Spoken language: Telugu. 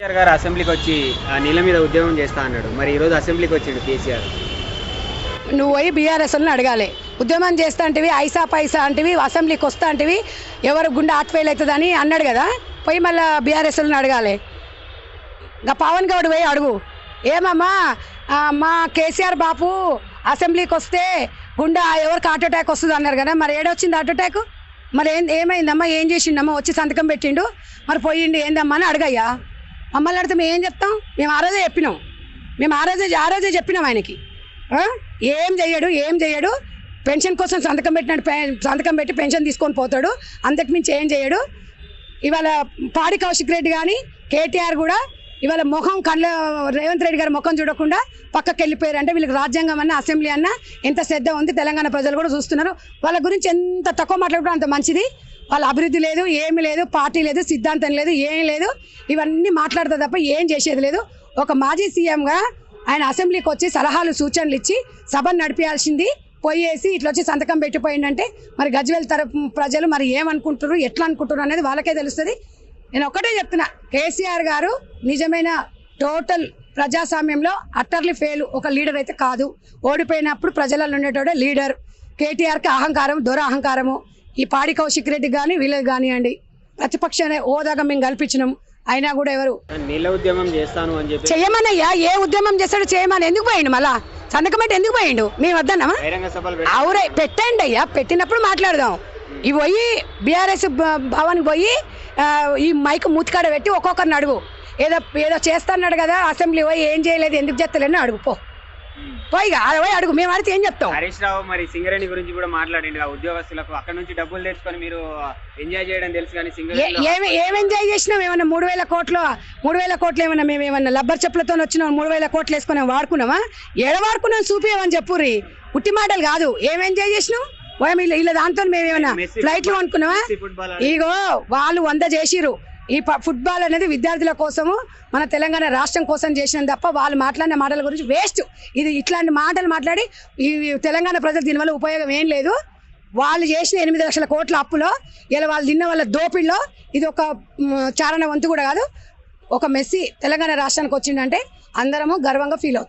కేసీఆర్ గారు అసెంబ్లీకి వచ్చి నీళ్ళ మీద ఉద్యమం చేస్తా అన్నాడు. మరి ఈరోజు అసెంబ్లీకి వచ్చిండు కేసీఆర్. నువ్వు పోయి బీఆర్ఎస్లను అడగాలి. ఉద్యమం చేస్తా అంటివి, ఐసా పైసా అంటివి, అసెంబ్లీకి వస్తా అంటివి, ఎవరు గుండె ఆట్ఫెయిల్ అవుతుందని అన్నాడు కదా, పోయి మళ్ళీ బీఆర్ఎస్లను అడగాలి. ఇంకా పవన్ గౌడ్ పోయి అడుగు, ఏమమ్మా మా కేసీఆర్ బాపు అసెంబ్లీకి వస్తే గుండె ఎవరికి హార్ట్ అటాక్ వస్తుంది అన్నారు కదా, మరి ఏడొచ్చింది హార్ట్ అటాక్? మరి ఏమైందమ్మా, ఏం చేసిండమ్మా, వచ్చి సంతకం పెట్టిండు, మరి పోయిండు ఏందమ్మా అని అడగయ్యా. మమ్మల్ని అడిగితే మేము ఏం చెప్తాం? మేము ఆ రోజే చెప్పినాం, మేము ఆ రోజే చెప్పినాం ఆయనకి. ఏం చెయ్యడు, పెన్షన్ కోసం సంతకం పెట్టి పెన్షన్ తీసుకొని పోతాడు, అంతకుమించి ఏం చేయడు. ఇవాళ పాడి కౌశిక్ రెడ్డి కానీ కేటీఆర్ కూడా ఇవాళ రేవంత్ రెడ్డి గారి ముఖం చూడకుండా పక్కకి వెళ్ళిపోయారు. అంటే వీళ్ళకి రాజ్యాంగం అన్న అసెంబ్లీ అన్న ఎంత శ్రద్ధ ఉంది, తెలంగాణ ప్రజలు కూడా చూస్తున్నారు. వాళ్ళ గురించి ఎంత తక్కువ మాట్లాడుకుంటే అంత మంచిది. వాళ్ళ అభివృద్ధి లేదు, ఏమి లేదు, పార్టీ లేదు, సిద్ధాంతం లేదు, ఏం లేదు. ఇవన్నీ మాట్లాడతా తప్ప ఏం చేసేది లేదు. ఒక మాజీ సీఎంగా ఆయన అసెంబ్లీకి వచ్చి సలహాలు సూచనలు ఇచ్చి సభను నడిపించాల్సింది పోయేసి ఇట్లా వచ్చి సంతకం పెట్టిపోయిందంటే మరి గజ్వేల్ తరపు ప్రజలు మరి ఏమనుకుంటారు, ఎట్లా అనుకుంటారు అనేది వాళ్ళకే తెలుస్తుంది. నేను ఒకటే చెప్తున్నా, కేసీఆర్ గారు నిజమైన టోటల్ ప్రజాస్వామ్యంలో అట్టర్లీ ఫెయిల్ ఒక లీడర్ అయితే కాదు. ఓడిపోయినప్పుడు ప్రజలలో ఉండేటోడే లీడర్. కేటీఆర్కి అహంకారం, అహంకారము. ఈ పాడి కౌశిక్ రెడ్డి కానీ వీళ్ళకి కానివ్వండి, ప్రతిపక్ష హోదాగా మేము కల్పించినాం, అయినా కూడా ఎవరు నీళ్ళ ఉద్యమం చేస్తాను అని చెప్పి చెయ్యమనయ్యా. ఏ ఉద్యమం చేస్తాడు చేయమని ఎందుకు పోయిండు? మళ్ళా సంతకం పెట్టి ఎందుకు పోయిండు? మేము వద్దన్నామా? అవురే పెట్టండి అయ్యా, పెట్టినప్పుడు మాట్లాడదాం. ఇవి పోయి బీఆర్ఎస్ భవన్ పోయి ఈ మైక్ మూతికాడ పెట్టి ఒక్కొక్కరిని అడుగు, ఏదో చేస్తాన్నాడు కదా అసెంబ్లీ పోయి ఏం చేయలేదు, ఎందుకు చేస్తలేని అడుగు. పోయి అడుగు, మేము అడిగితే ఏం చెప్తాం? హరీష్ రావు మరి సింగరేణి గురించి కూడా మాట్లాడిండు. ఉద్యోగస్తులకు అక్కడ నుంచి డబ్బులు తెచ్చుకొని మీరు ఎంజాయ్ చేయడం తెలుసు, కానీ ఏం ఎంజాయ్ చేసినాం? ఏమన్నా 3,000 కోట్లు ఏమన్నా మేమేమన్నా లబ్బర్ చెప్పులతో వచ్చినాం? 3,000 కోట్లు వేసుకున్నాం, వాడుకున్నామా? వాడుకున్నాం చూపించమని చెప్పుర్రి, ఉట్టి మాటలు కాదు. ఏం ఎంజాయ్ చేసినాం? ఇలా దాంతో మేమేమన్నా ఫ్లైట్లు కొనుక్కున్నావా? ఇగో వాళ్ళు 100 చేసిరు. ఈ ఫుట్బాల్ అనేది విద్యార్థుల కోసము, మన తెలంగాణ రాష్ట్రం కోసం చేసిన తప్ప వాళ్ళు మాట్లాడిన మాటల గురించి వేస్ట్. ఇది ఇట్లాంటి మాటలు మాట్లాడి ఈ తెలంగాణ ప్రజలు దీనివల్ల ఉపయోగం ఏం లేదు. వాళ్ళు చేసిన 8 లక్షల కోట్ల అప్పులో ఇలా వాళ్ళు తిన్న వాళ్ళ దోపిడిలో ఇది ఒక చారణ వంతు కూడా కాదు. ఒక మెస్సీ తెలంగాణ రాష్ట్రానికి వచ్చిందంటే అందరము గర్వంగా ఫీల్ అవుతాం.